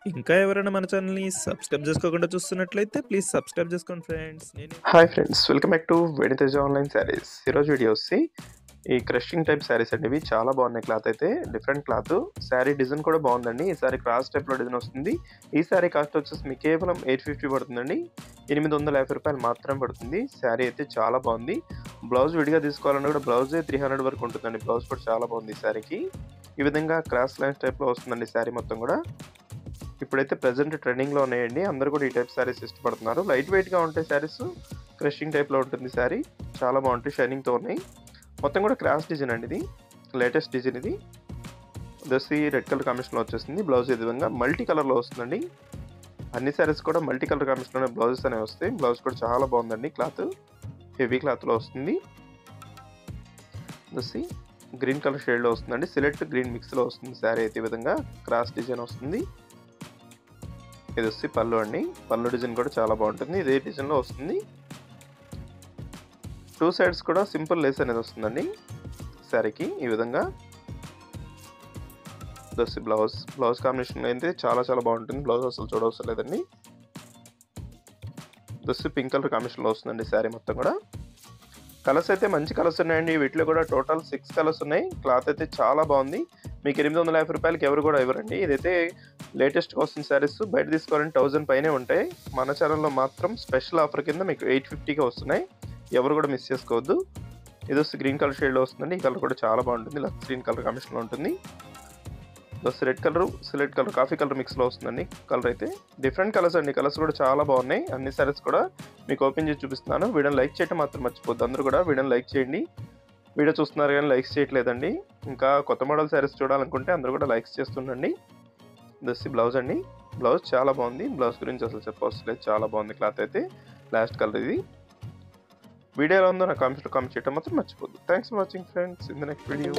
ఇంకా ఎవరైనా మన ఛానల్‌ని సబ్స్క్రైబ్ చేసుకోకుండా చూస్తున్నట్లయితే ప్లీజ్ సబ్స్క్రైబ్ చేసుకోండి friends. Hi friends, welcome back to Veniteja online saris. ఈరోజు వీడియో వచ్చి ఈ క్రషింగ్ టైప్ శారీస్ అండి. ఇవి చాలా బాగున్నాయి. క్లాత్ అయితే డిఫరెంట్ క్లాత్. శారీ డిజైన్ కూడా బాగుందండి. ఈ శారీ క్రాస్ టైప్లో డిజైన్ వస్తుంది. ఈ శారీ కాస్ట్ వచ్చేసి మీకు కేవలం 850 పడుతుందండి. 850 రూపాయలు మాత్రం పడుతుంది. శారీ అయితే చాలా బాగుంది. బ్లౌజ్ విడిగా తీసుకోవాలన్నా కూడా బ్లౌజే 300 వరకు ఉంటుందండి. బ్లౌజ్ కూడా చాలా బాగుంది ఈ శారీకి. ఈ విధంగా క్రాస్ లైన్స్ టైప్లో వస్తుందండి శారీ మొత్తం కూడా. ఇప్పుడైతే ప్రెజెంట్ ట్రెండింగ్లో ఉన్నాయండి. అందరూ కూడా ఈ టైప్ శారీస్ ఇష్టపడుతున్నారు. లైట్ వెయిట్గా ఉంటాయి శారీస్. క్రషింగ్ టైప్లో ఉంటుంది శారీ. చాలా బాగుంటాయి, షైనింగ్తో ఉన్నాయి. మొత్తం కూడా క్రాస్ డిజైన్ అండి. ఇది లేటెస్ట్ డిజైన్. ఇది దసి రెడ్ కలర్ కాంబినేషన్లో వచ్చేసింది. బ్లౌజ్ ఈ విధంగా మల్టీ కలర్లో వస్తుందండి. అన్ని శారీస్ కూడా మల్టీ కలర్ కాంబినేషన్లోనే బ్లౌజెస్ అనేవి వస్తాయి. బ్లౌజ్ కూడా చాలా బాగుందండి. క్లాత్ హెవీ క్లాత్లో వస్తుంది. దసి గ్రీన్ కలర్ షేడ్లో వస్తుందండి. సిలెక్ట్ గ్రీన్ మిక్స్లో వస్తుంది శారీ అయితే. ఈ విధంగా క్రాస్ డిజైన్ వస్తుంది. ఇది వచ్చి పళ్ళు అండి. పళ్ళు డిజైన్ కూడా చాలా బాగుంటుంది. ఇదే డిజైన్లో వస్తుంది. టూ సైడ్స్ కూడా సింపుల్ లేస్ అనేది వస్తుందండి శారీకి. ఈ విధంగా వచ్చి బ్లౌజ్ కాంబినేషన్ అయితే చాలా చాలా బాగుంటుంది. బ్లౌజ్ అసలు చూడవసరం లేదండి. వచ్చి పింక్ కలర్ కాంబినేషన్లో వస్తుందండి శారీ మొత్తం కూడా. కలర్స్ అయితే మంచి కలర్స్ ఉన్నాయండి. వీటిలో కూడా టోటల్ 6 కలర్స్ ఉన్నాయి. క్లాత్ అయితే చాలా బాగుంది. మీకు 850 రూపాయలకి ఎవరు కూడా ఇవ్వరండి. ఇదైతే లేటెస్ట్గా వస్తుంది శారీస్. బయట తీసుకోవాలంటే 1000 పైనే ఉంటాయి. మన ఛానల్లో మాత్రం స్పెషల్ ఆఫర్ కింద మీకు 850కే వస్తున్నాయి. ఎవరు కూడా మిస్ చేసుకోవద్దు. ఇది వచ్చి గ్రీన్ కలర్ షేడ్లో వస్తుందండి. ఈ కలర్ కూడా చాలా బాగుంటుంది. లక్స్ గ్రీన్ కలర్ కాంబినేషన్లో ఉంటుంది. వచ్చి రెడ్ కలర్, సిలెక్ట్ కలర్, కాఫీ కలర్ మిక్స్లో వస్తుందండి. కలర్ అయితే డిఫరెంట్ కలర్స్ అండి. కలర్స్ కూడా చాలా బాగున్నాయి. అన్ని శారీస్ కూడా మీకు ఓపెన్ చేసి చూపిస్తున్నాను. వీడియోని లైక్ చేయడం మాత్రం మర్చిపోద్దు. అందరూ కూడా వీడియోని లైక్ చేయండి. వీడియో చూస్తున్నారు కానీ లైక్స్ చేయట్లేదండి. ఇంకా కొత్త మోడల్ శారీస్ చూడాలనుకుంటే అందరూ కూడా లైక్స్ చేస్తుండండి. దసి బ్లౌజ్ అండి. బ్లౌజ్ చాలా బాగుంది. బ్లౌజ్ గురించి అసలు చెప్పవసరం లేదు. చాలా బాగుంది. క్లాత్ అయితే లాస్ట్ కలర్ ఇది. వీడియో ఎలా ఉందో నా కామెంట్ చేయడం మాత్రం మర్చిపోద్దు. Thanks for watching friends. In the next video.